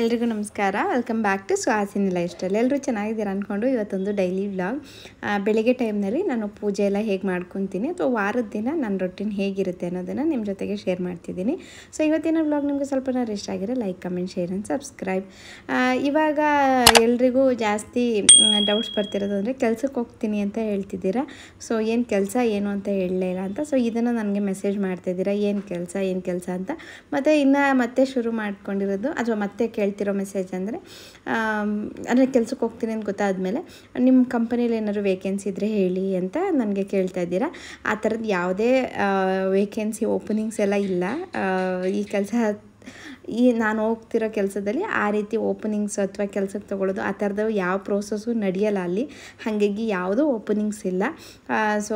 ಎಲ್ರಿಗೂ ನಮಸ್ಕಾರ. Welcome back to Suhasini lifestyle. ಎಲ್ಲರೂ ಚೆನ್ನಾಗಿದ್ದೀರಾ ಅಂದ್ಕೊಂಡು ಇವತ್ತೊಂದು ಡೈಲಿ ವ್ಲಾಗ್. ಬೆಳಿಗ್ಗೆ ಟೈಮ್ನಲ್ಲಿ ನಾನು ಪೂಜೆ ಎಲ್ಲ ಹೇಗೆ ಮಾಡ್ಕೊತೀನಿ ಅಥವಾ ವಾರದ ದಿನ ನನ್ನ ರೊಟೀನ್ ಹೇಗಿರುತ್ತೆ ಅನ್ನೋದನ್ನು ನಿಮ್ಮ ಜೊತೆಗೆ ಶೇರ್ ಮಾಡ್ತಿದ್ದೀನಿ. ಸೊ ಇವತ್ತಿನ ವ್ಲಾಗ್ ನಿಮಗೆ ಸ್ವಲ್ಪ ಇಷ್ಟ ಆಗಿರೋ like, comment, share and subscribe. ಇವಾಗ ಎಲ್ರಿಗೂ ಜಾಸ್ತಿ ಡೌಟ್ಸ್ ಬರ್ತಿರೋದು ಅಂದರೆ ಕೆಲ್ಸಕ್ಕೆ ಹೋಗ್ತೀನಿ ಅಂತ ಹೇಳ್ತಿದ್ದೀರಾ. ಸೊ ಏನು ಕೆಲಸ ಏನು ಅಂತ ಹೇಳಲೇ ಇಲ್ಲ ಅಂತ. ಸೊ ಇದನ್ನು ನನಗೆ ಮೆಸೇಜ್ ಮಾಡ್ತಾಯಿದ್ದೀರಾ, ಏನು ಕೆಲಸ ಅಂತ. ಮತ್ತು ಮತ್ತೆ ಶುರು ಮಾಡ್ಕೊಂಡಿರೋದು ಅಥವಾ ಮತ್ತೆ ಕೇಳ್ತಿರೋ ಮೆಸೇಜ್ ಅಂದರೆ ಕೆಲ್ಸಕ್ಕೆ ಹೋಗ್ತೀನಿ ಅಂತ ಗೊತ್ತಾದಮೇಲೆ ನಿಮ್ಮ ಕಂಪನಿಯಲ್ಲಿ ಏನಾದ್ರು ವೇಕೆನ್ಸಿ ಇದ್ದರೆ ಹೇಳಿ ಅಂತ ನನಗೆ ಕೇಳ್ತಾ ಇದ್ದೀರಾ. ಆ ಥರದ್ದು ಯಾವುದೇ ವೇಕೆನ್ಸಿ ಓಪನಿಂಗ್ಸ್ ಎಲ್ಲ ಇಲ್ಲ. ನಾನು ಹೋಗ್ತಿರೋ ಕೆಲಸದಲ್ಲಿ ಆ ರೀತಿ ಓಪನಿಂಗ್ಸ್ ಅಥವಾ ಕೆಲಸಕ್ಕೆ ತೊಗೊಳ್ಳೋದು ಆ ಥರದ್ದು ಯಾವ ಪ್ರೋಸೆಸ್ಸು ನಡೆಯಲ್ಲ ಅಲ್ಲಿ. ಹಾಗಾಗಿ ಯಾವುದೂ ಓಪನಿಂಗ್ಸ್ ಇಲ್ಲ. ಸೊ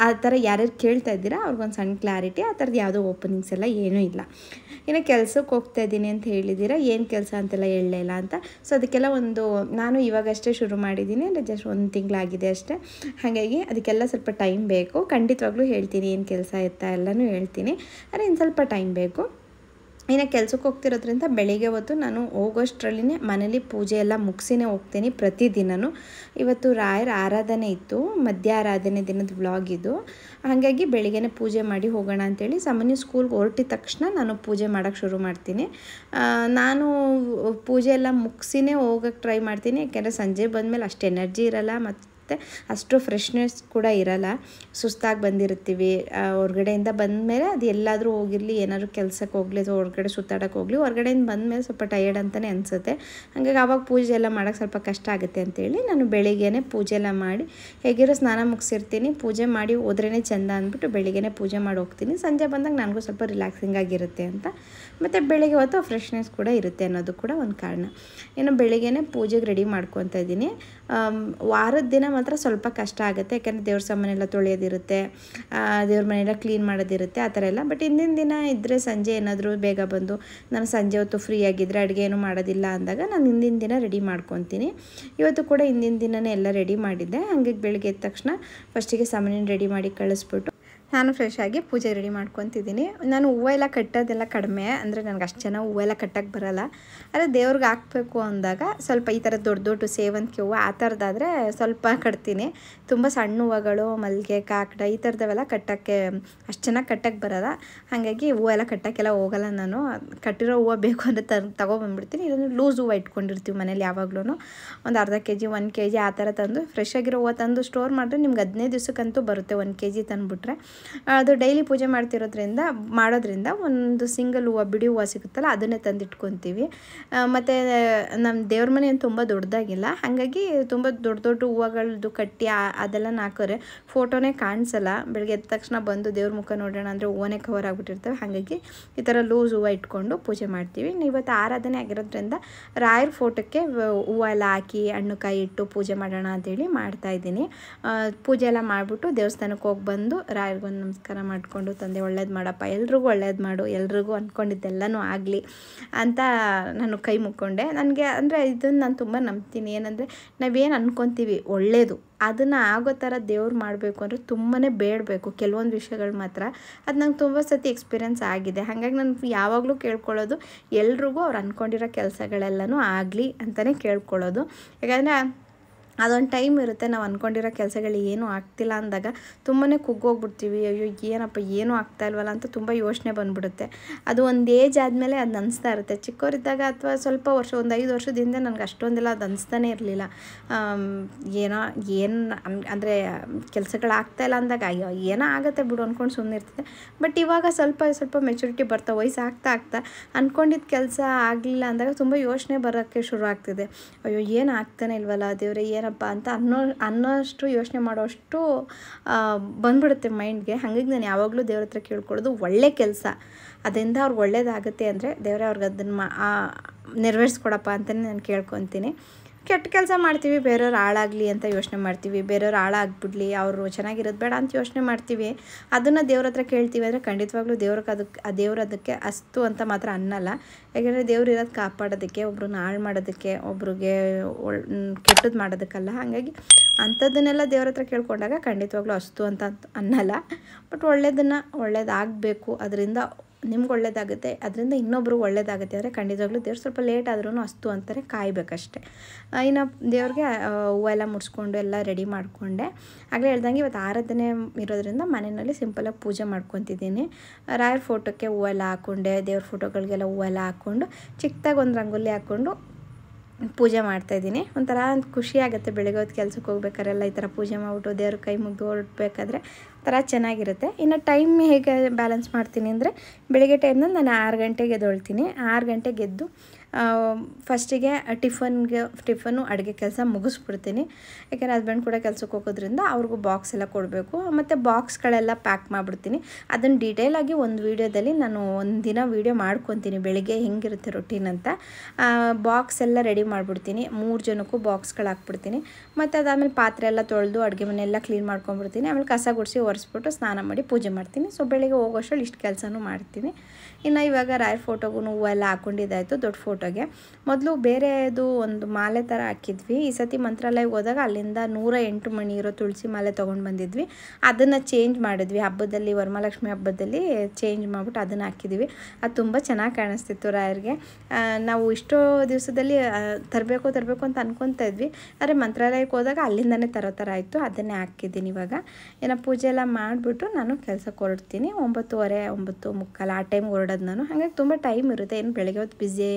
ಆ ಥರ ಯಾರ್ಯಾರು ಕೇಳ್ತಾ ಇದ್ದೀರಾ ಅವ್ರಿಗೊಂದು ಸಣ್ಣ ಕ್ಲಾರಿಟಿ. ಆ ಥರದ್ದು ಯಾವುದೋ ಓಪನಿಂಗ್ಸ್ ಎಲ್ಲ ಏನೂ ಇಲ್ಲ. ಇನ್ನು ಕೆಲಸಕ್ಕೆ ಹೋಗ್ತಾ ಇದ್ದೀನಿ ಅಂತ ಹೇಳಿದ್ದೀರಾ, ಏನು ಕೆಲಸ ಅಂತೆಲ್ಲ ಹೇಳಲೇ ಇಲ್ಲ ಅಂತ. ಸೊ ಅದಕ್ಕೆಲ್ಲ ನಾನು ಇವಾಗಷ್ಟೇ ಶುರು ಮಾಡಿದ್ದೀನಿ, ಅಂದರೆ ಜಸ್ಟ್ 1 ತಿಂಗಳಾಗಿದೆ ಅಷ್ಟೇ. ಹಾಗಾಗಿ ಅದಕ್ಕೆಲ್ಲ ಸ್ವಲ್ಪ ಟೈಮ್ ಬೇಕು. ಖಂಡಿತವಾಗ್ಲೂ ಹೇಳ್ತೀನಿ ಏನು ಕೆಲಸ ಇರ್ತಾ ಎಲ್ಲನೂ ಹೇಳ್ತೀನಿ. ಆದರೆ ಇನ್ನು ಸ್ವಲ್ಪ ಟೈಮ್ ಬೇಕು. ಇನ್ನು ಕೆಲಸಕ್ಕೆ ಹೋಗ್ತಿರೋದ್ರಿಂದ ಬೆಳಿಗ್ಗೆ ಹೊತ್ತು ನಾನು ಹೋಗೋಷ್ಟರಲ್ಲಿನೇ ಮನೇಲಿ ಪೂಜೆ ಎಲ್ಲ ಮುಗಿಸಿನೇ ಹೋಗ್ತೀನಿ ಪ್ರತಿದಿನವೂ. ಇವತ್ತು ರಾಯರ ಆರಾಧನೆ ಇತ್ತು, ಮಧ್ಯ ಆರಾಧನೆ ದಿನದ ವ್ಲಾಗ್ ಇದು. ಹಾಗಾಗಿ ಬೆಳಿಗ್ಗೆನೇ ಪೂಜೆ ಮಾಡಿ ಹೋಗೋಣ ಅಂಥೇಳಿ ಸಾಮಾನ್ಯ ಸ್ಕೂಲ್ಗೆ ಹೊರಟಿದ ತಕ್ಷಣ ನಾನು ಪೂಜೆ ಮಾಡೋಕ್ಕೆ ಶುರು ಮಾಡ್ತೀನಿ. ನಾನು ಪೂಜೆ ಎಲ್ಲ ಮುಗಿಸಿನೇ ಹೋಗೋಕ್ಕೆ ಟ್ರೈ ಮಾಡ್ತೀನಿ. ಯಾಕೆಂದರೆ ಸಂಜೆ ಬಂದಮೇಲೆ ಅಷ್ಟು ಎನರ್ಜಿ ಇರೋಲ್ಲ, ಮತ್ತು ಅಷ್ಟು ಫ್ರೆಶ್ನೆಸ್ ಕೂಡ ಇರೋಲ್ಲ. ಸುಸ್ತಾಗಿ ಬಂದಿರ್ತೀವಿ. ಹೊರಗಡೆಯಿಂದ ಬಂದಮೇಲೆ ಅದು ಎಲ್ಲಾದರೂ ಹೋಗಿರಲಿ, ಏನಾದರೂ ಕೆಲಸಕ್ಕೆ ಹೋಗಲಿ ಅಥವಾ ಹೊರಗಡೆ ಸುತ್ತಾಡೋಕ್ಕೆ ಹೋಗಲಿ, ಹೊರಗಡೆಯಿಂದ ಬಂದಮೇಲೆ ಸ್ವಲ್ಪ ಟಯರ್ಡ್ ಅಂತಲೇ ಅನಿಸುತ್ತೆ. ಹಾಗಾಗಿ ಆವಾಗ ಪೂಜೆ ಎಲ್ಲ ಮಾಡೋಕ್ಕೆ ಸ್ವಲ್ಪ ಕಷ್ಟ ಆಗುತ್ತೆ ಅಂತೇಳಿ ನಾನು ಬೆಳಿಗ್ಗೆನೇ ಪೂಜೆ ಎಲ್ಲ ಮಾಡಿ, ಹೇಗಿರೋ ಸ್ನಾನ ಮುಗಿಸಿರ್ತೀನಿ. ಪೂಜೆ ಮಾಡಿ ಹೋದ್ರೇ ಚೆಂದ ಅಂದ್ಬಿಟ್ಟು ಬೆಳಿಗ್ಗೆನೇ ಪೂಜೆ ಮಾಡಿ ಹೋಗ್ತೀನಿ. ಸಂಜೆ ಬಂದಾಗ ನನಗೂ ಸ್ವಲ್ಪ ರಿಲ್ಯಾಕ್ಸಿಂಗ್ ಆಗಿರುತ್ತೆ ಅಂತ, ಮತ್ತು ಬೆಳಿಗ್ಗೆ ಹೊತ್ತು ಫ್ರೆಶ್ನೆಸ್ ಕೂಡ ಇರುತ್ತೆ ಅನ್ನೋದು ಕೂಡ ಒಂದು ಕಾರಣ. ಇನ್ನು ಬೆಳಿಗ್ಗೆನೇ ಪೂಜೆಗೆ ರೆಡಿ ಮಾಡ್ಕೊತಾ ಇದ್ದೀನಿ. ವಾರದ ದಿನ ಮಾತ್ರ ಸ್ವಲ್ಪ ಕಷ್ಟ ಆಗುತ್ತೆ, ಯಾಕೆಂದರೆ ದೇವ್ರ ಸಾಮಾನೆಲ್ಲ ತೊಳೆಯೋದಿರುತ್ತೆ, ದೇವ್ರ ಮನೆಯೆಲ್ಲ ಕ್ಲೀನ್ ಮಾಡೋದಿರುತ್ತೆ, ಆ ಥರ ಎಲ್ಲ. ಬಟ್ ಹಿಂದಿನ ದಿನ ಇದ್ದರೆ ಸಂಜೆ ಏನಾದರೂ ಬೇಗ ಬಂದು ನಾನು ಸಂಜೆ ಹೊತ್ತು ಫ್ರೀ ಆಗಿದ್ದರೆ ಅಡುಗೆ ಏನೂ ಮಾಡೋದಿಲ್ಲ ಅಂದಾಗ ನಾನು ಹಿಂದಿನ ದಿನ ರೆಡಿ ಮಾಡ್ಕೊತೀನಿ. ಇವತ್ತು ಕೂಡ ಹಿಂದಿನ ದಿನವೇ ಎಲ್ಲ ರೆಡಿ ಮಾಡಿದ್ದೆ. ಹಾಗಾಗಿ ಬೆಳಗ್ಗೆ ಎದ್ದ ತಕ್ಷಣ ಫಸ್ಟಿಗೆ ಸಾಮಾನ್ಯ ರೆಡಿ ಮಾಡಿ ಕಳಿಸ್ಬಿಟ್ಟು ನಾನು ಫ್ರೆಶ್ ಆಗಿ ಪೂಜೆ ರೆಡಿ ಮಾಡ್ಕೊತಿದ್ದೀನಿ. ನಾನು ಹೂವು ಎಲ್ಲ ಕಟ್ಟೋದೆಲ್ಲ ಕಡಿಮೆ, ಅಂದರೆ ನನಗೆ ಅಷ್ಟು ಚೆನ್ನಾಗಿ ಹೂವೆಲ್ಲ ಕಟ್ಟೋಕ್ಕೆ ಬರೋಲ್ಲ. ಆದರೆ ದೇವ್ರಿಗೆ ಹಾಕಬೇಕು ಅಂದಾಗ ಸ್ವಲ್ಪ ಈ ಥರ ದೊಡ್ಡ ದೊಡ್ಡ ಸೇವಂತಿಗೆ ಹೂವು ಆ ಥರದ್ದಾದರೆ ಸ್ವಲ್ಪ ಕಟ್ತೀನಿ. ತುಂಬ ಸಣ್ಣ ಹೂವುಗಳು, ಮಲ್ಲಿಗೆ, ಕಾಕಡ ಈ ಥರದವೆಲ್ಲ ಕಟ್ಟೋಕ್ಕೆ ಅಷ್ಟು ಚೆನ್ನಾಗಿ ಕಟ್ಟೋಕ್ಕೆ ಬರೋಲ್ಲ. ಹಾಗಾಗಿ ಹೂವೆಲ್ಲ ಕಟ್ಟೋಕ್ಕೆಲ್ಲ ಹೋಗೋಲ್ಲ ನಾನು. ಕಟ್ಟಿರೋ ಹೂವು ಬೇಕು ಅಂದರೆ ತೊಗೊಬಂದ್ಬಿಡ್ತೀನಿ. ಇದನ್ನು ಲೂಸ್ ಹೂವು ಇಟ್ಕೊಂಡಿರ್ತೀವಿ ಮನೇಲಿ ಯಾವಾಗಲೂ. ಒಂದು ಅರ್ಧ kg 1 kg ಆ ಥರ ತಂದು ಫ್ರೆಶ್ ಆಗಿರೋ ಹೂವು ತಂದು ಸ್ಟೋರ್ ಮಾಡಿದ್ರೆ ನಿಮ್ಗೆ 15 ದಿವಸಕ್ಕಂತೂ ಬರುತ್ತೆ. 1 kg ತಂದುಬಿಟ್ರೆ ಅದು ಡೈಲಿ ಪೂಜೆ ಮಾಡೋದ್ರಿಂದ ಒಂದು ಸಿಂಗಲ್ ಹೂವು, ಬಿಡಿ ಹೂವು ಸಿಗುತ್ತಲ್ಲ, ಅದನ್ನೇ ತಂದಿಟ್ಕೊತೀವಿ. ಮತ್ತು ನಮ್ಮ ದೇವ್ರ ಮನೆ ಏನು ತುಂಬ ದೊಡ್ಡದಾಗಿಲ್ಲ, ಹಾಗಾಗಿ ತುಂಬ ದೊಡ್ಡ ದೊಡ್ಡ ಹೂವುಗಳದ್ದು ಕಟ್ಟಿ ಅದೆಲ್ಲ ಹಾಕೋರೆ ಫೋಟೋನೇ ಕಾಣಿಸಲ್ಲ. ಬೆಳಗ್ಗೆ ಎದ್ದ ತಕ್ಷಣ ಬಂದು ದೇವ್ರ ಮುಖ ನೋಡೋಣ ಅಂದರೆ ಹೂವನೇ ಕವರ್ ಆಗಿಬಿಟ್ಟಿರ್ತವೆ. ಹಾಗಾಗಿ ಈ ಥರ ಲೂಸ್ ಹೂವು ಇಟ್ಕೊಂಡು ಪೂಜೆ ಮಾಡ್ತೀವಿ. ಇವತ್ತು ಆರಾಧನೆ ಆಗಿರೋದ್ರಿಂದ ರಾಯರ ಫೋಟೋಕ್ಕೆ ಹೂವು ಎಲ್ಲ ಹಾಕಿ ಹಣ್ಣು ಕಾಯಿ ಇಟ್ಟು ಪೂಜೆ ಮಾಡೋಣ ಅಂತೇಳಿ ಮಾಡ್ತಾಯಿದ್ದೀನಿ. ಪೂಜೆ ಎಲ್ಲ ಮಾಡಿಬಿಟ್ಟು ದೇವಸ್ಥಾನಕ್ಕೆ ಹೋಗಿ ಬಂದು ರಾಯರಿಗೊಂದು ನಮಸ್ಕಾರ ಮಾಡಿಕೊಂಡು, ತಂದೆ ಒಳ್ಳೇದು ಮಾಡಪ್ಪ, ಎಲ್ರಿಗೂ ಒಳ್ಳೇದು ಮಾಡು, ಎಲ್ರಿಗೂ ಅಂದ್ಕೊಂಡಿದ್ದೆಲ್ಲನೂ ಆಗಲಿ ಅಂತ ನಾನು ಕೈ ಮುಕ್ಕೊಂಡೆ. ನನಗೆ ಅಂದರೆ ಇದನ್ನು ನಾನು ತುಂಬ ನಂಬ್ತೀನಿ. ಏನಂದರೆ ನಾವೇನು ಅಂದ್ಕೊತೀವಿ ಒಳ್ಳೆಯದು ಅದನ್ನು ಆಗೋ ಥರ ದೇವ್ರು ಮಾಡಬೇಕು ಅಂದರೆ ತುಂಬಾ ಬೇಡಬೇಕು. ಕೆಲವೊಂದು ವಿಷಯಗಳು ಮಾತ್ರ ಅದು ನಂಗೆ ತುಂಬ ಸತಿ ಎಕ್ಸ್ಪೀರಿಯೆನ್ಸ್ ಆಗಿದೆ. ಹಾಗಾಗಿ ನಾನು ಯಾವಾಗಲೂ ಕೇಳ್ಕೊಳ್ಳೋದು ಎಲ್ರಿಗೂ ಅವ್ರು ಅಂದ್ಕೊಂಡಿರೋ ಕೆಲಸಗಳೆಲ್ಲನೂ ಆಗಲಿ ಅಂತಲೇ ಕೇಳ್ಕೊಳ್ಳೋದು. ಯಾಕಂದರೆ ಅದೊಂದು ಟೈಮ್ ಇರುತ್ತೆ, ನಾವು ಅಂದ್ಕೊಂಡಿರೋ ಕೆಲಸಗಳು ಏನೂ ಆಗ್ತಿಲ್ಲ ಅಂದಾಗ ತುಂಬಾ ಕುಗ್ಗೋಗ್ಬಿಡ್ತೀವಿ. ಅಯ್ಯೋ ಏನಪ್ಪ ಏನೂ ಆಗ್ತಾಯಿಲ್ವಲ್ಲ ಅಂತ ತುಂಬ ಯೋಚನೆ ಬಂದುಬಿಡುತ್ತೆ. ಅದು ಒಂದು ಏಜ್ ಆದಮೇಲೆ ಅದು ಅನಿಸ್ತಾ ಇರುತ್ತೆ. ಚಿಕ್ಕವರಿದ್ದಾಗ ಅಥವಾ ಸ್ವಲ್ಪ ವರ್ಷ, ಒಂದು 5 ವರ್ಷದಿಂದ ನನಗೆ ಅಷ್ಟೊಂದೆಲ್ಲ ಅದು ಅನಿಸ್ತಾನೆ ಇರಲಿಲ್ಲ. ಅಂದರೆ ಕೆಲಸಗಳು ಆಗ್ತಾಯಿಲ್ಲ ಅಂದಾಗ ಅಯ್ಯೋ ಏನೋ ಆಗುತ್ತೆ ಬಿಡು ಅಂದ್ಕೊಂಡು ಸುಮ್ಮನೆ ಇರ್ತಿದ್ದೆ. ಬಟ್ ಇವಾಗ ಸ್ವಲ್ಪ ಮೆಚುರಿಟಿ ಬರ್ತಾ, ವಯಸ್ಸು ಆಗ್ತಾ ಅಂದ್ಕೊಂಡಿದ್ದ ಕೆಲಸ ಆಗಲಿಲ್ಲ ಅಂದಾಗ ತುಂಬ ಯೋಚನೆ ಬರೋಕ್ಕೆ ಶುರು ಆಗ್ತಿದೆ. ಅಯ್ಯೋ ಏನು ಆಗ್ತಾನೆ ಇಲ್ವಲ್ಲ ದೇವರೇ, ಏನಪ್ಪ ಅಂತ ಅನ್ನೋಷ್ಟು ಯೋಚನೆ ಮಾಡೋಷ್ಟು ಬಂದ್ಬಿಡುತ್ತೆ ಮೈಂಡ್ಗೆ. ಹಾಗಾಗಿ ನಾನು ಯಾವಾಗಲೂ ದೇವ್ರ ಹತ್ರ ಕೇಳ್ಕೊಳ್ಳೋದು ಒಳ್ಳೆ ಕೆಲಸ, ಅದರಿಂದ ಅವ್ರಿಗೆ ಒಳ್ಳೇದಾಗುತ್ತೆ ಅಂದರೆ ದೇವರೇ ಅವ್ರಿಗೆ ಅದನ್ನು ನೆರವೇರಿಸ್ಕೊಡಪ್ಪ ಅಂತಲೇ ನಾನು ಕೇಳ್ಕೊತೀನಿ. ಕೆಟ್ಟ ಕೆಲಸ ಮಾಡ್ತೀವಿ, ಬೇರೆಯವ್ರು ಹಾಳಾಗಲಿ ಅಂತ ಯೋಚನೆ ಮಾಡ್ತೀವಿ, ಬೇರೆಯವ್ರು ಹಾಳಾಗ್ಬಿಡ್ಲಿ, ಅವರು ಚೆನ್ನಾಗಿರೋದು ಬೇಡ ಅಂತ ಯೋಚನೆ ಮಾಡ್ತೀವಿ. ಅದನ್ನು ದೇವ್ರ ಹತ್ರ ಕೇಳ್ತೀವಿ ಅಂದರೆ ಖಂಡಿತವಾಗ್ಲೂ ದೇವ್ರು ಅದಕ್ಕೆ ಅಸ್ತು ಅಂತ ಮಾತ್ರ ಅನ್ನಲ್ಲ. ಯಾಕೆಂದರೆ ದೇವ್ರು ಇರೋದು ಕಾಪಾಡೋದಕ್ಕೆ, ಒಬ್ರನ್ನ ಹಾಳು ಮಾಡೋದಕ್ಕೆ, ಒಬ್ರಿಗೆ ಕೆಟ್ಟದ್ದು ಮಾಡೋದಕ್ಕಲ್ಲ. ಹಾಗಾಗಿ ಅಂಥದ್ದನ್ನೆಲ್ಲ ದೇವ್ರ ಹತ್ರ ಕೇಳ್ಕೊಂಡಾಗ ಖಂಡಿತವಾಗ್ಲೂ ಅಸ್ತು ಅಂತ ಅನ್ನಲ್ಲ. ಬಟ್ ಒಳ್ಳೇದಾಗಬೇಕು, ಅದರಿಂದ ನಿಮ್ಗೆ ಒಳ್ಳೇದಾಗುತ್ತೆ, ಅದರಿಂದ ಇನ್ನೊಬ್ರಿಗೆ ಒಳ್ಳೇದಾಗುತ್ತೆ ಅಂದರೆ ಖಂಡಿತವಾಗ್ಲೂ ದೇವ್ರು ಸ್ವಲ್ಪ ಲೇಟ್ ಆದ್ರೂ ಅಸ್ತು ಅಂತಾರೆ, ಕಾಯಬೇಕಷ್ಟೆ. ಇನ್ನು ದೇವ್ರಿಗೆ ಹೂವೆಲ್ಲ ಮುಡಿಸ್ಕೊಂಡು ಎಲ್ಲ ರೆಡಿ ಮಾಡಿಕೊಂಡೆ. ಆಗಲೇ ಹೇಳ್ದಂಗೆ ಇವತ್ತು ಆರಾಧನೆ ಇರೋದ್ರಿಂದ ಮನೆಯಲ್ಲಿ ಸಿಂಪಲಾಗಿ ಪೂಜೆ ಮಾಡ್ಕೊತಿದ್ದೀನಿ. ರಾಯರ ಫೋಟೋಕ್ಕೆ ಹೂವೆಲ್ಲ ಹಾಕ್ಕೊಂಡೆ, ದೇವ್ರ ಫೋಟೋಗಳಿಗೆಲ್ಲ ಹೂವೆಲ್ಲ ಹಾಕ್ಕೊಂಡು ಚಿಕ್ಕದಾಗಿ ಒಂದು ರಂಗೋಲಿ ಹಾಕ್ಕೊಂಡು ಪೂಜೆ ಮಾಡ್ತಾಯಿದ್ದೀನಿ. ಒಂಥರ ಖುಷಿ ಆಗುತ್ತೆ ಬೆಳಗ್ಗೆ ಹೊತ್ತು ಕೆಲ್ಸಕ್ಕೆ ಹೋಗ್ಬೇಕಾರೆಲ್ಲ ಈ ಥರ ಪೂಜೆ ಮಾಡಿಬಿಟ್ಟು ದೇವ್ರ ಕೈ ಮುಗಿದು ಹೊರಡ್ಬೇಕಾದ್ರೆ ಒಂಥರ ಚೆನ್ನಾಗಿರುತ್ತೆ. ಇನ್ನು ಟೈಮ್ ಹೇಗೆ ಬ್ಯಾಲೆನ್ಸ್ ಮಾಡ್ತೀನಿ ಅಂದರೆ ಬೆಳಗ್ಗೆ ಟೈಮ್ನಲ್ಲಿ ನಾನು 6 ಗಂಟೆಗೆ ಎದ್ದೇಳ್ತೀನಿ. 6 ಗಂಟೆಗೆ ಎದ್ದು ಫಸ್ಟಿಗೆ ಟಿಫನ್ನು ಅಡುಗೆ ಕೆಲಸ ಮುಗಿಸ್ಬಿಡ್ತೀನಿ. ಯಾಕೆಂದರೆ ಹಸ್ಬೆಂಡ್ ಕೂಡ ಕೆಲ್ಸಕ್ಕೆ ಹೋಗೋದ್ರಿಂದ ಅವ್ರಿಗೂ ಬಾಕ್ಸ್ ಎಲ್ಲ ಕೊಡಬೇಕು, ಮತ್ತು ಬಾಕ್ಸ್ಗಳೆಲ್ಲ ಪ್ಯಾಕ್ ಮಾಡಿಬಿಡ್ತೀನಿ. ಅದನ್ನು ಡೀಟೇಲಾಗಿ ಒಂದು ವೀಡಿಯೋದಲ್ಲಿ ನಾನು ಒಂದಿನ ವೀಡಿಯೋ ಮಾಡ್ಕೊತೀನಿ ಬೆಳಿಗ್ಗೆ ಹೆಂಗಿರುತ್ತೆ ರೊಟೀನ್ ಅಂತ. ಬಾಕ್ಸ್ ಎಲ್ಲ ರೆಡಿ ಮಾಡಿಬಿಡ್ತೀನಿ, 3 ಜನಕ್ಕೂ ಬಾಕ್ಸ್ಗಳು ಹಾಕ್ಬಿಡ್ತೀನಿ. ಮತ್ತು ಅದಾದಮೇಲೆ ಪಾತ್ರೆ ಎಲ್ಲ ತೊಳೆದು ಅಡುಗೆ ಮನೆಯೆಲ್ಲ ಕ್ಲೀನ್ ಮಾಡ್ಕೊಂಡ್ಬಿಡ್ತೀನಿ. ಆಮೇಲೆ ಕಸ ಗುಡಿಸಿ ಒರೆಸ್ಬಿಟ್ಟು ಸ್ನಾನ ಮಾಡಿ ಪೂಜೆ ಮಾಡ್ತೀನಿ. ಸೊ ಬೆಳಿಗ್ಗೆ ಹೋಗೋಷ್ಟರಲ್ಲಿ ಇಷ್ಟು ಕೆಲಸನೂ ಮಾಡ್ತೀನಿ. ಇನ್ನು ಇವಾಗ ರಾಯರ್ ಫೋಟೋಗೂ ಹೂವೆಲ್ಲ ಹಾಕ್ಕೊಂಡಿದ್ದಾಯಿತು. ದೊಡ್ಡ ಫೋಟೋಗೆ ಮೊದಲು ಬೇರೆದು ಒಂದು ಮಾಲೆ ಥರ ಹಾಕಿದ್ವಿ. ಈ ಸತಿ ಮಂತ್ರಾಲಯಕ್ಕೆ ಹೋದಾಗ ಅಲ್ಲಿಂದ 108 ಮಣಿ ಇರೋ ತುಳಸಿ ಮಾಲೆ ತೊಗೊಂಡು ಬಂದಿದ್ವಿ. ಅದನ್ನು ಚೇಂಜ್ ಮಾಡಿದ್ವಿ ಹಬ್ಬದಲ್ಲಿ, ವರಮಹಾಲಕ್ಷ್ಮಿ ಹಬ್ಬದಲ್ಲಿ ಚೇಂಜ್ ಮಾಡಿಬಿಟ್ಟು ಅದನ್ನು ಹಾಕಿದ್ವಿ. ಅದು ತುಂಬ ಚೆನ್ನಾಗಿ ಕಾಣಿಸ್ತಿತ್ತು ರಾಯರಿಗೆ. ನಾವು ಇಷ್ಟೋ ದಿವಸದಲ್ಲಿ ತರಬೇಕು ಅಂತ ಅನ್ಕೊತಾ ಇದ್ವಿ, ಆದರೆ ಮಂತ್ರಾಲಯಕ್ಕೆ ಹೋದಾಗ ಅಲ್ಲಿಂದನೇ ತರೋ ಥರ ಆಯಿತು. ಅದನ್ನೇ ಹಾಕಿದ್ದೀನಿ. ಇವಾಗ ಏನೋ ಪೂಜೆ ಎಲ್ಲ ಮಾಡಿಬಿಟ್ಟು ನಾನು ಕೆಲಸಕ್ಕೆ ಹೊರಡ್ತೀನಿ. 9:30, 9:45 ಆ ಟೈಮ್ ಹೊರಡೋದು ನಾನು. ಹಾಗಾಗಿ ತುಂಬ ಟೈಮ್ ಇರುತ್ತೆ. ಏನು ಬೆಳಗ್ಗೆ ಹೊತ್ತು ಬ್ಯುಸಿ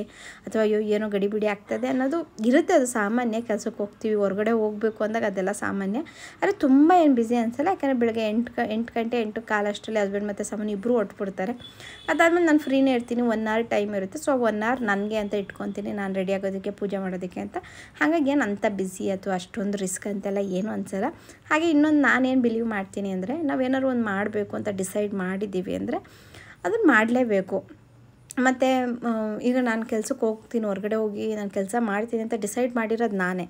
ಅಥವಾ ಅಯ್ಯೋ ಏನೋ ಗಡಿಬಿಡಿ ಆಗ್ತದೆ ಅನ್ನೋದು ಇರುತ್ತೆ, ಅದು ಸಾಮಾನ್ಯ. ಕೆಲಸಕ್ಕೆ ಹೋಗ್ತೀವಿ, ಹೊರಗಡೆ ಹೋಗಬೇಕು ಅಂದಾಗ ಅದೆಲ್ಲ ಸಾಮಾನ್ಯ. ಆದರೆ ತುಂಬ ಏನು ಬ್ಯುಸಿ ಅನಿಸಲ್ಲ. ಯಾಕಂದರೆ ಬೆಳಗ್ಗೆ 8 ಗಂಟೆ 8:15 ಅಷ್ಟರಲ್ಲಿ ಹಸ್ಬೆಂಡ್ ಮತ್ತು ಸಾಮಾನ್ಯ ಇಬ್ಬರು ಹೊಟ್ಬಿಡ್ತಾರೆ. ಅದಾದಮೇಲೆ ನಾನು ಫ್ರೀನೇ ಇರ್ತೀನಿ. 1 ಅವರ್ ಟೈಮ್ ಇರುತ್ತೆ. ಸೊ 1 ಅವರ್ ನನಗೆ ಅಂತ ಇಟ್ಕೊತೀನಿ, ನಾನು ರೆಡಿ ಆಗೋದಕ್ಕೆ, ಪೂಜೆ ಮಾಡೋದಕ್ಕೆ ಅಂತ. ಹಾಗಾಗಿ ಏನು ಅಂಥ ಬ್ಯುಸಿ ಅಥವಾ ಅಷ್ಟೊಂದು ರಿಸ್ಕ್ ಅಂತೆಲ್ಲ ಏನೂ ಅನಿಸಲ್ಲ. ಹಾಗೆ ಇನ್ನೊಂದು ನಾನೇನು ಬಿಲೀವ್ ಮಾಡ್ತೀನಿ ಅಂದರೆ, ನಾವೇನಾದ್ರು ಒಂದು ಮಾಡಬೇಕು ಅಂತ ಡಿಸೈಡ್ ಮಾಡಿದ್ದೀವಿ ಅಂದರೆ ಅದನ್ನು ಮಾಡಲೇಬೇಕು. ಮತ್ತು ಈಗ ನಾನು ಕೆಲ್ಸಕ್ಕೆ ಹೋಗ್ತೀನಿ, ಹೊರಗಡೆ ಹೋಗಿ ನಾನು ಕೆಲಸ ಮಾಡ್ತೀನಿ ಅಂತ ಡಿಸೈಡ್ ಮಾಡಿರೋದು ನಾನೇ.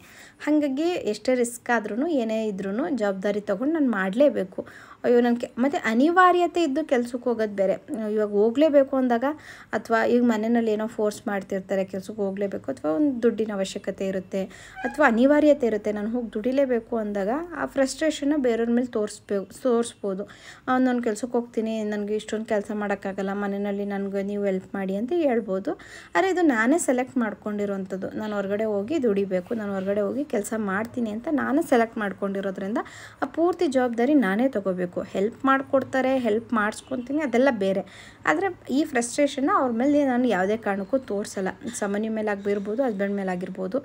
ಹಾಗಾಗಿ ಎಷ್ಟೇ ರಿಸ್ಕ್ ಆದ್ರೂ ಏನೇ ಇದ್ರೂ ಜವಾಬ್ದಾರಿ ತೊಗೊಂಡು ನಾನು ಮಾಡಲೇಬೇಕು. ಅಯ್ಯೋ ಮತ್ತು ಅನಿವಾರ್ಯತೆ ಇದ್ದು ಕೆಲ್ಸಕ್ಕೆ ಹೋಗೋದು ಬೇರೆ. ಇವಾಗ ಹೋಗಲೇಬೇಕು ಅಂದಾಗ, ಅಥವಾ ಈಗ ಮನೆಯಲ್ಲಿ ಏನೋ ಫೋರ್ಸ್ ಮಾಡ್ತಿರ್ತಾರೆ ಕೆಲ್ಸಕ್ಕೆ ಹೋಗಲೇಬೇಕು, ಅಥವಾ ಒಂದು ದುಡ್ಡಿನ ಅವಶ್ಯಕತೆ ಇರುತ್ತೆ, ಅಥವಾ ಅನಿವಾರ್ಯತೆ ಇರುತ್ತೆ, ನಾನು ಹೋಗಿ ದುಡಿಲೇಬೇಕು ಅಂದಾಗ ಆ ಫ್ರಸ್ಟ್ರೇಷನ್ನ ಬೇರೆಯವ್ರ ಮೇಲೆ ತೋರಿಸ್ಬೋದು. ನಾನು ಕೆಲ್ಸಕ್ಕೆ ಹೋಗ್ತೀನಿ, ನನಗೆ ಇಷ್ಟೊಂದು ಕೆಲಸ ಮಾಡೋಕ್ಕಾಗಲ್ಲ, ಮನೆಯಲ್ಲಿ ನನಗೆ ನೀವು ಹೆಲ್ಪ್ ಮಾಡಿ ಅಂತ ಹೇಳ್ಬೋದು. ಆದರೆ ಇದು ನಾನೇ ಸೆಲೆಕ್ಟ್ ಮಾಡ್ಕೊಂಡಿರೋವಂಥದ್ದು. ನಾನು ಹೊರಗಡೆ ಹೋಗಿ ದುಡಿಬೇಕು, ನಾನು ಹೊರಗಡೆ ಹೋಗಿ ಕೆಲಸ ಮಾಡ್ತೀನಿ ಅಂತ ನಾನೇ ಸೆಲೆಕ್ಟ್ ಮಾಡ್ಕೊಂಡಿರೋದ್ರಿಂದ ಆ ಪೂರ್ತಿ ಜವಾಬ್ದಾರಿ ನಾನೇ ತೊಗೋಬೇಕು. ಹೆಲ್ಪ್ ಮಾಡಿಕೊಡ್ತಾರೆ, ಹೆಲ್ಪ್ ಮಾಡಿಸ್ಕೊತೀನಿ, ಅದೆಲ್ಲ ಬೇರೆ. ಆದರೆ ಈ ಫ್ರಸ್ಟ್ರೇಷನ್ನ ಅವ್ರ ಮೇಲೆ ನಾನು ಯಾವುದೇ ಕಾರಣಕ್ಕೂ ತೋರಿಸಲ್ಲ. ಸಾಮಾನ್ಯ ಮೇಲೆ ಆಗಿರ್ಬೋದು, ಹಸ್ಬೆಂಡ್ ಮೇಲೆ ಆಗಿರ್ಬೋದು.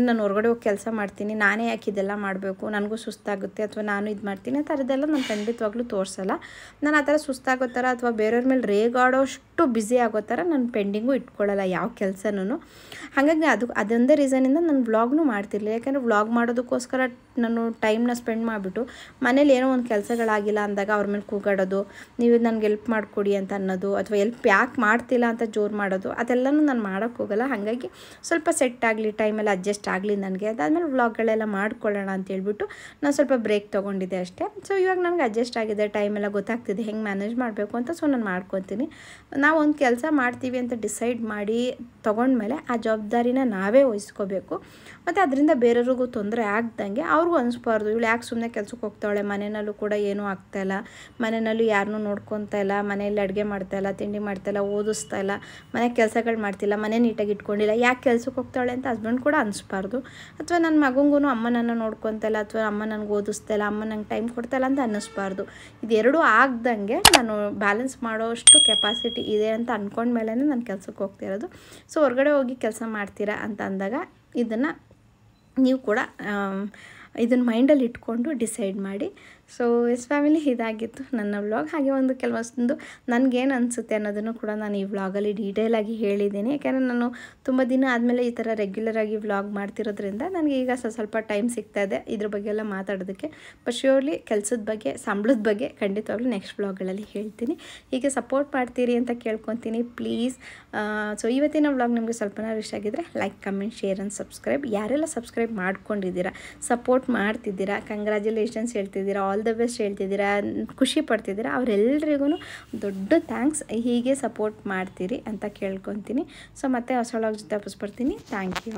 ನಾನು ಹೊರಗಡೆ ಹೋಗಿ ಕೆಲಸ ಮಾಡ್ತೀನಿ, ನಾನೇ ಯಾಕೆ ಇದೆಲ್ಲ ಮಾಡಬೇಕು, ನನಗೂ ಸುಸ್ತಾಗುತ್ತೆ, ಅಥವಾ ನಾನು ಇದು ಮಾಡ್ತೀನಿ ಆ ಥರದ್ದೆಲ್ಲ ನಾನು ಖಂಡಿತವಾಗ್ಲೂ ತೋರಿಸಲ್ಲ. ನಾನು ಆ ಥರ ಸುಸ್ತಾಗೋ ಥರ ಅಥವಾ ಬೇರೆಯವ್ರ ಮೇಲೆ ರೇಗಾಡೋಷ್ಟು ಬ್ಯುಸಿ ಆಗೋ ಥರ ನಾನು ಪೆಂಡಿಂಗು ಇಟ್ಕೊಳ್ಳಲ್ಲ ಯಾವ ಕೆಲಸನೂ. ಹಾಗಾಗಿ ಅದೊಂದೇ ರೀಸನಿಂದ ನಾನು ವ್ಲಾಗ್ನೂ ಮಾಡ್ತಿರ್ಲಿಲ್ಲ. ಯಾಕೆಂದರೆ ವ್ಲಾಗ್ ಮಾಡೋದಕ್ಕೋಸ್ಕರ ನಾನು ಟೈಮ್ನ ಸ್ಪೆಂಡ್ ಮಾಡಿಬಿಟ್ಟು ಮನೇಲಿ ಏನೋ ಒಂದು ಕೆಲಸಗಳಾಗಿಲ್ಲ ಅಂದಾಗ ಅವ್ರ ಮೇಲೆ ಕೂಗಾಡೋದು, ನೀವು ನನಗೆ ಹೆಲ್ಪ್ ಮಾಡಿಕೊಡಿ ಅಂತ ಅನ್ನೋದು, ಅಥವಾ ಹೆಲ್ಪ್ ಯಾಕೆ ಮಾಡ್ತಿಲ್ಲ ಅಂತ ಜೋರು ಮಾಡೋದು, ಅದೆಲ್ಲನೂ ನಾನು ಮಾಡೋಕ್ಕೆ ಹೋಗಲ್ಲ. ಹಾಗಾಗಿ ಸ್ವಲ್ಪ ಸೆಟ್ ಆಗಲಿ, ಟೈಮೆಲ್ಲ ಅಡ್ಜಸ್ಟ್ ಆಗಲಿ ನನಗೆ, ಅದಾದಮೇಲೆ ವ್ಲಾಗ್ಗಳೆಲ್ಲ ಮಾಡ್ಕೊಳ್ಳೋಣ ಅಂತ ಹೇಳ್ಬಿಟ್ಟು ನಾನು ಸ್ವಲ್ಪ ಬ್ರೇಕ್ ತೊಗೊಂಡಿದ್ದೆ ಅಷ್ಟೇ. ಸೊ ಇವಾಗ ನನಗೆ ಅಡ್ಜಸ್ಟ್ ಆಗಿದೆ, ಟೈಮೆಲ್ಲ ಗೊತ್ತಾಗ್ತಿದೆ ಹೆಂಗೆ ಮ್ಯಾನೇಜ್ ಮಾಡಬೇಕು ಅಂತ. ಸೊ ನಾನು ಮಾಡ್ಕೊತೀನಿ. ನಾವು ಒಂದು ಕೆಲಸ ಮಾಡ್ತೀವಿ ಅಂತ ಡಿಸೈಡ್ ಮಾಡಿ ತೊಗೊಂಡ್ಮೇಲೆ ಆ ಜವಾಬ್ದಾರಿನ ನಾವೇ ವಹಿಸ್ಕೋಬೇಕು. ಮತ್ತು ಅದರಿಂದ ಬೇರೆಯವ್ರಿಗೂ ತೊಂದರೆ ಆಗ್ದಂಗೆ ಅವ್ರಿಗೂ ಅನಿಸ್ಬಾರ್ದು, ಇವಳು ಯಾಕೆ ಸುಮ್ಮನೆ ಕೆಲಸಕ್ಕೆ ಹೋಗ್ತಾವಳೆ, ಮನೆಯಲ್ಲೂ ಕೂಡ ಏನೂ ಆಗ್ತಾಯಿಲ್ಲ, ಮನೆಯಲ್ಲೂ ಯಾರನ್ನೂ ನೋಡ್ಕೊತಾ ಇಲ್ಲ, ಮನೆಯಲ್ಲಿ ಅಡುಗೆ ಮಾಡ್ತಾಯಿಲ್ಲ, ತಿಂಡಿ ಮಾಡ್ತಾಯಿಲ್ಲ, ಓದಿಸ್ತಾ ಇಲ್ಲ, ಮನೆ ಕೆಲಸಗಳು ಮಾಡ್ತಿಲ್ಲ, ಮನೆ ನೀಟಾಗಿ ಇಟ್ಕೊಂಡಿಲ್ಲ, ಯಾಕೆ ಕೆಲಸಕ್ಕೆ ಹೋಗ್ತಾವಳೆ ಅಂತ ಹಸ್ಬೆಂಡ್ ಕೂಡ ಅನಿಸ್ಬಾರ್ದು. ಅಥವಾ ನನ್ನ ಮಗಂಗೂ ಅಮ್ಮ ನನ್ನ ನೋಡ್ಕೊತಾ ಇಲ್ಲ, ಅಥವಾ ಅಮ್ಮ ನನಗೆ ಓದಿಸ್ತಾ ಇಲ್ಲ, ಅಮ್ಮ ನಂಗೆ ಟೈಮ್ ಕೊಡ್ತಾಯಿಲ್ಲ ಅಂತ ಅನ್ನಿಸ್ಬಾರ್ದು. ಇದೆರಡೂ ಆಗ್ದಂಗೆ ನಾನು ಬ್ಯಾಲೆನ್ಸ್ ಮಾಡೋಷ್ಟು ಕೆಪಾಸಿಟಿ ಇದೆ ಅಂತ ಅಂದ್ಕೊಂಡ್ಮೇಲೆ ನಾನು ಕೆಲಸಕ್ಕೆ ಹೋಗ್ತಿರೋದು. ಸೊ ಹೊರಗಡೆ ಹೋಗಿ ಕೆಲಸ ಮಾಡ್ತೀರಾ ಅಂತ ಅಂದಾಗ ಇದನ್ನು ನೀವು ಕೂಡ ಇದನ್ನು ಮೈಂಡಲ್ಲಿ ಇಟ್ಕೊಂಡು ಡಿಸೈಡ್ ಮಾಡಿ. ಸೊ ಎಸ್ ಫ್ಯಾಮಿಲಿ, ಇದಾಗಿತ್ತು ನನ್ನ ವ್ಲಾಗ್. ಹಾಗೆ ಒಂದು ಕೆಲವೊಂದು ನನಗೇನು ಅನಿಸುತ್ತೆ ಅನ್ನೋದನ್ನು ಕೂಡ ನಾನು ಈ ವ್ಲಾಗಲ್ಲಿ ಡೀಟೇಲಾಗಿ ಹೇಳಿದ್ದೀನಿ. ಯಾಕೆಂದರೆ ನಾನು ತುಂಬ ದಿನ ಆದಮೇಲೆ ಈ ಥರ ರೆಗ್ಯುಲರಾಗಿ ವ್ಲಾಗ್ ಮಾಡ್ತಿರೋದ್ರಿಂದ ನನಗೆ ಈಗ ಸ್ವಲ್ಪ ಟೈಮ್ ಸಿಗ್ತಾಯಿದೆ ಇದ್ರ ಬಗ್ಗೆ ಎಲ್ಲ ಮಾತಾಡೋದಕ್ಕೆ. ಬಟ್ ಶ್ಯೂರ್ಲಿ ಕೆಲಸದ ಬಗ್ಗೆ, ಸಂಬಳದ ಬಗ್ಗೆ ಖಂಡಿತವಾಗ್ಲೂ ನೆಕ್ಸ್ಟ್ ವ್ಲಾಗ್ಗಳಲ್ಲಿ ಹೇಳ್ತೀನಿ. ಹೀಗೆ ಸಪೋರ್ಟ್ ಮಾಡ್ತೀರಿ ಅಂತ ಕೇಳ್ಕೊತೀನಿ ಪ್ಲೀಸ್. ಸೊ ಇವತ್ತಿನ ವ್ಲಾಗ್ ನಿಮಗೆ ಸ್ವಲ್ಪನಾದ್ರು ಇಷ್ಟ ಆಗಿದ್ದರೆ like, comment, share and subscribe. ಯಾರೆಲ್ಲ ಸಬ್ಸ್ಕ್ರೈಬ್ ಮಾಡ್ಕೊಂಡಿದ್ದೀರಾ, ಸಪೋರ್ಟ್ ಮಾಡ್ತಿದ್ದೀರಾ, ಕಂಗ್ರ್ಯಾಚುಲೇಷನ್ಸ್ ಹೇಳ್ತಿದ್ದೀರಾ, ಆಲ್ ದ ಬೆಸ್ಟ್ ಹೇಳ್ತಿದ್ದೀರಾ, ಖುಷಿ ಪಡ್ತಿದ್ದೀರಾ, ಅವರೆಲ್ಲರಿಗೂ ದೊಡ್ಡ ಥ್ಯಾಂಕ್ಸ್. ಹೀಗೆ ಸಪೋರ್ಟ್ ಮಾಡ್ತೀರಿ ಅಂತ ಕೇಳ್ಕೊತೀನಿ. ಸೊ ಮತ್ತೆ ಹೊಸ ವ್ಲಾಗ್ ಜೊತೆ ವಾಪಸ್ ಬರ್ತೀನಿ. Thank you.